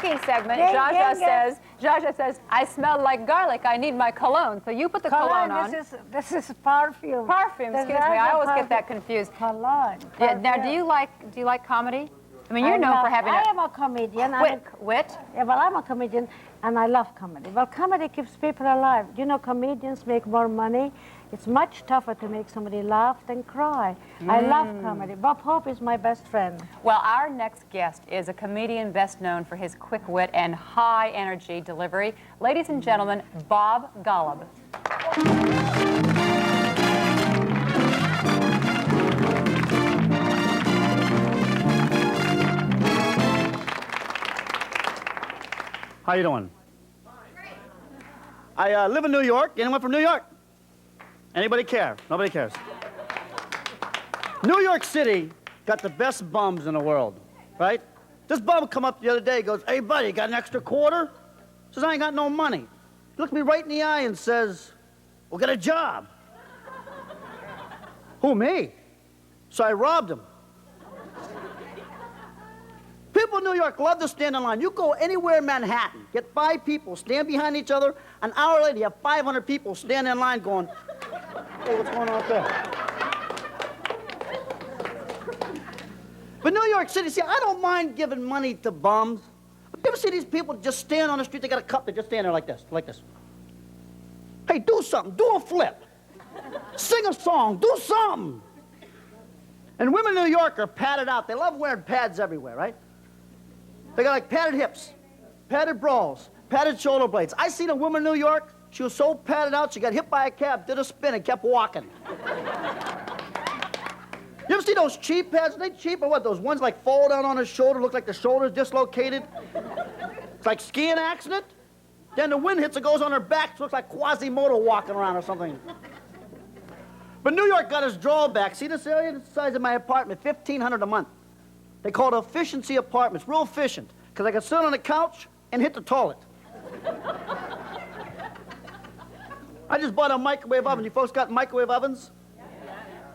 cooking segment, Jaja says, I smell like garlic. I need my cologne. So you put the cologne on. This is perfume. Perfume, excuse me. I always get that confused. Cologne. Yeah, now, do you like comedy? I mean, you're known for having I am a comedian. Wit? Yeah, well, I'm a comedian, and I love comedy. Well, comedy keeps people alive. You know, comedians make more money. It's much tougher to make somebody laugh than cry. I love comedy. Bob Hope is my best friend. Well, our next guest is a comedian best known for his quick wit and high energy delivery. Ladies and gentlemen, Bob Golub. How you doing? I live in New York. Anyone from New York? Anybody care? Nobody cares. New York City got the best bums in the world, right? This bum come up the other day, goes, "Hey, buddy, got an extra quarter?" Says, "I ain't got no money." He looked me right in the eye and says, "Well, get a job." Who, me? So I robbed him. People in New York love to stand in line. You go anywhere in Manhattan, get 5 people, stand behind each other. An hour later, you have 500 people standing in line going, "Hey, what's going on up there?" But New York City, see, I don't mind giving money to bums. But you ever see these people just stand on the street, they got a cup, they just stand there like this, like this. Hey, do something, do a flip. Sing a song, do something. And women in New York are padded out. They love wearing pads everywhere, right? They got like padded hips, padded bras, padded shoulder blades. I seen a woman in New York, she was so padded out, she got hit by a cab, did a spin, and kept walking. You ever see those cheap pads? Are they cheap or what? Those ones like fall down on her shoulder, look like the shoulder's dislocated. It's like skiing accident. Then the wind hits, it goes on her back, it looks like Quasimodo walking around or something. But New York got its drawback. See this area? It's the size of my apartment, $1,500 a month. They call it efficiency apartments, real efficient, because I can sit on the couch and hit the toilet. I just bought a microwave oven. You folks got microwave ovens?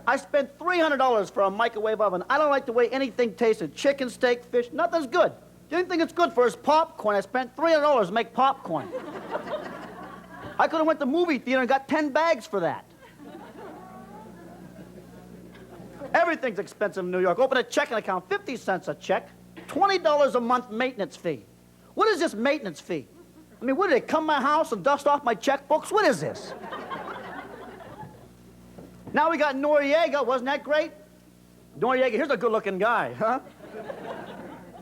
I spent $300 for a microwave oven. I don't like the way anything tasted. Chicken, steak, fish, nothing's good. The only thing it's good for is popcorn. I spent $300 to make popcorn. I could have went to the movie theater and got 10 bags for that. Everything's expensive in New York. Open a checking account, 50 cents a check, $20 a month maintenance fee. What is this maintenance fee? I mean, what, do they come to my house and dust off my checkbooks? What is this? Now we got Noriega. Wasn't that great? Noriega, here's a good-looking guy, huh?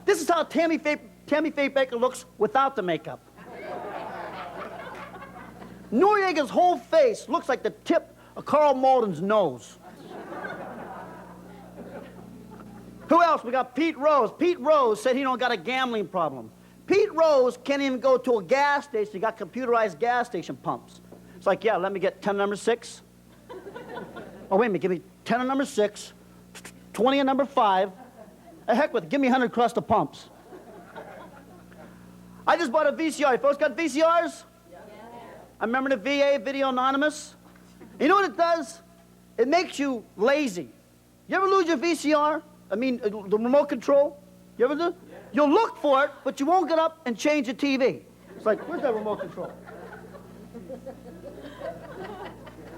This is how Tammy Faye Baker looks without the makeup. Noriega's whole face looks like the tip of Carl Malden's nose. Who else? We got Pete Rose. Pete Rose said he don't got a gambling problem. Pete Rose can't even go to a gas station. He got computerized gas station pumps. It's like, yeah, let me get 10 number 6. Oh, wait a minute, give me 10 of number 6, 20 of number 5. Heck with it, give me 100 crust of pumps. I just bought a VCR. You folks got VCRs? Yeah. I remember the VA, Video Anonymous. You know what it does? It makes you lazy. You ever lose your VCR? I mean, the remote control? You ever do? Yeah. You'll look for it, but you won't get up and change the TV. It's like, where's that remote control?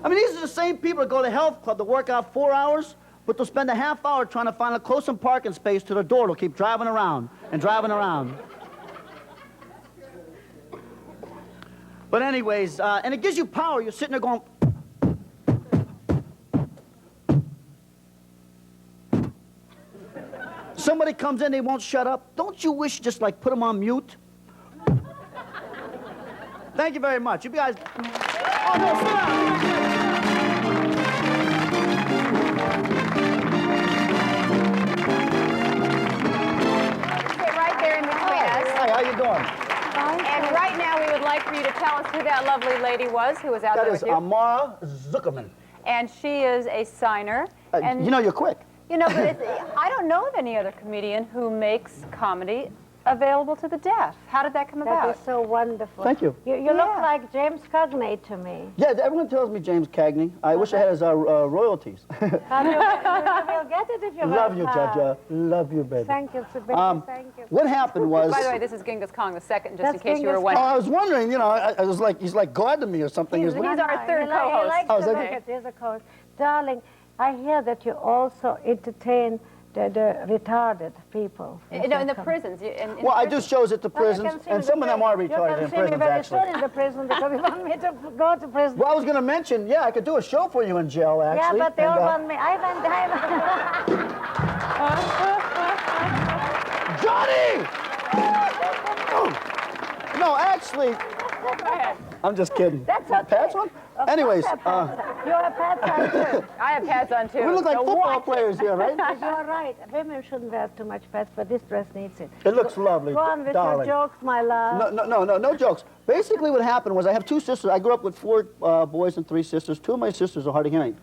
I mean, these are the same people that go to the health club to work out 4 hours, but they'll spend a half hour trying to find a close parking space to the door. They'll keep driving around and driving around. But anyways, and it gives you power. You're sitting there going... Somebody comes in, they won't shut up. Don't you wish just like put them on mute? Thank you very much. You guys... Oh, no, sit down. Sit right there in between us. Hi, how you doing? And right now we would like for you to tell us who that lovely lady was who was out there with you. That is Amara Zuckerman. And she is a signer. And you know, you're quick. You know, but I don't know of any other comedian who makes comedy available to the deaf. How did that come That about? is so wonderful. Thank you. You look Yeah. like James Cagney to me. Yeah, everyone tells me James Cagney. I wish I had his royalties. You'll get it if you Love work you, hard. Jaja. Love you, baby. Thank you, Sabine. Thank you. What happened was... By the way, this is Genghis Khan II, just in That's case you were Genghis Oh, wondering. I was wondering, you know, I was like, he's like God to me or something. He's our third He co-host. likes Oh, to is that look it? at the other co-host. Darling, I hear that you also entertain the retarded people. In the prisons. Well, I do shows at the Well, you prisons, can see and me some of them are You retarded can in see me prisons, very actually. soon in the prison because you want me to go to prison. Well, I was going to mention, yeah, I could do a show for you in jail, Yeah, actually. but they and, all want me. I Johnny! No, actually, Go ahead. I'm just kidding. That's okay. Pat's one? Of Anyways, course I have pads on. You're a pad too. I have pads on, too. we look like so football watch players here, right? You're right. Women shouldn't wear too much pads, but this dress needs it. It looks lovely, Go on with darling. your jokes, my love. No jokes. Basically what happened was I have two sisters. I grew up with four boys and three sisters. Two of my sisters are hard of hearing.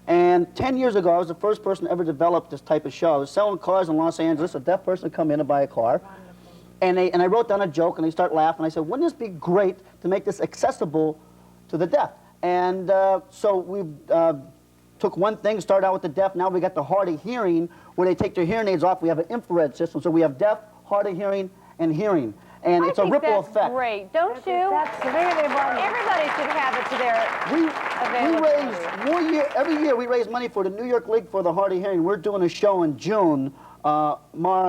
And 10 years ago, I was the first person to ever develop this type of show. I was selling cars in Los Angeles. A deaf person would come in and buy a car. And I wrote down a joke, and they start laughing. I said, wouldn't this be great to make this accessible to the deaf? And so we took one thing, started out with the deaf. Now we got the hard of hearing, where they take their hearing aids off. We have an infrared system. So we have deaf, hard of hearing, and hearing. And it's a ripple that's effect. Great, don't you? That's really wonderful. Everybody should have it to their We availability. raise every year we raise money for the New York League for the Hard of Hearing. We're doing a show in June. Mara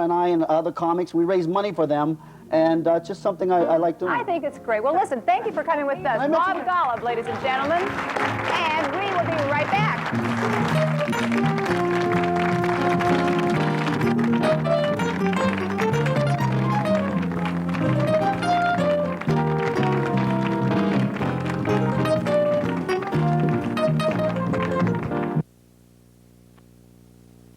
and I and other comics, we raise money for them, and it's just something I like doing. I think it's great. Well, listen, thank you for coming with us. I Bob mentioned- Golub, ladies and gentlemen. And